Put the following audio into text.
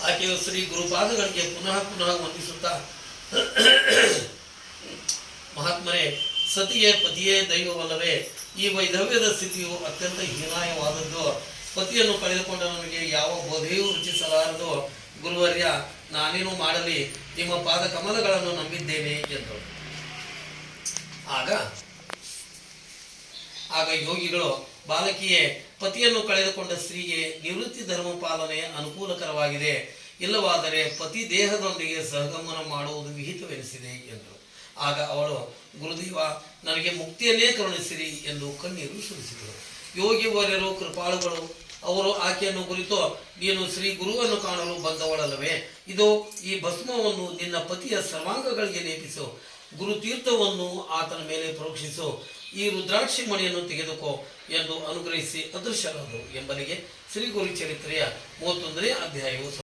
ಆಕೆಯು ಶ್ರೀ ಗುರುಪಾದಗಳಿಗೆ ಪುನಃ ಪುನಃ ವಂದಿಸುತ್ತಾ, ಮಹಾತ್ಮರೇ, ಸತಿಯೇ ಪತಿಯೇ ದೈವವಲ್ಲವೇ? ಈ ವೈಧವ್ಯದ ಸ್ಥಿತಿಯು ಅತ್ಯಂತ ಹೀನಾಯವಾದದ್ದು. ಪತಿಯನ್ನು ಕಳೆದುಕೊಂಡ ನನಗೆ ಯಾವ ಬೋಧೆಯೂ ರುಚಿಸಲಾರದು. ಗುರುವರ್ಯ, ನಾನೇನು ಮಾಡಲಿ? ನಿಮ್ಮ ಪಾದ ಕಮಲಗಳನ್ನು ನಂಬಿದ್ದೇನೆ ಎಂದರು. ಆಗ ಯೋಗಿಗಳು, ಬಾಲಕಿಯೇ, ಪತಿಯನ್ನು ಕಳೆದುಕೊಂಡ ಸ್ತ್ರೀಗೆ ನಿವೃತ್ತಿ ಧರ್ಮ ಪಾಲನೆ ಅನುಕೂಲಕರವಾಗಿದೆ. ಇಲ್ಲವಾದರೆ ಪತಿ ದೇಹದೊಂದಿಗೆ ಸಹಗಮನ ಮಾಡುವುದು ವಿಹಿತವೆನಿಸಿದೆ ಎಂದರು. ಆಗ ಅವಳು, ಗುರುದೇವ, ನನಗೆ ಮುಕ್ತಿಯನ್ನೇ ಕರುಣಿಸಿರಿ ಎಂದು ಕಣ್ಣೀರು ಸುರಿಸಿದರು. ಯೋಗಿ ವರ್ಯರು ಕೃಪಾಳುಗಳು. ಅವರು ಆಕೆಯನ್ನು ಕುರಿತು, ನೀನು ಶ್ರೀ ಗುರುವನ್ನು ಕಾಣಲು ಬಂದವಳಲ್ಲವೇ? ಇದು ಈ ಭಸ್ಮವನ್ನು ನಿನ್ನ ಪತಿಯ ಸರ್ವಾಂಗಗಳಿಗೆ ಲೇಪಿಸು. ಗುರುತೀರ್ಥವನ್ನು ಆತನ ಮೇಲೆ ಪ್ರೋಕ್ಷಿಸು. ಈ ರುದ್ರಾಕ್ಷಿ ಮಣಿಯನ್ನು ತೆಗೆದುಕೋ ಎಂದು ಅನುಗ್ರಹಿಸಿ ಅದೃಶ್ಯರಾದರು ಎಂಬಲ್ಲಿಗೆ ಶ್ರೀ ಗುರು ಚರಿತ್ರೆಯ 31ನೇ ಅಧ್ಯಾಯವು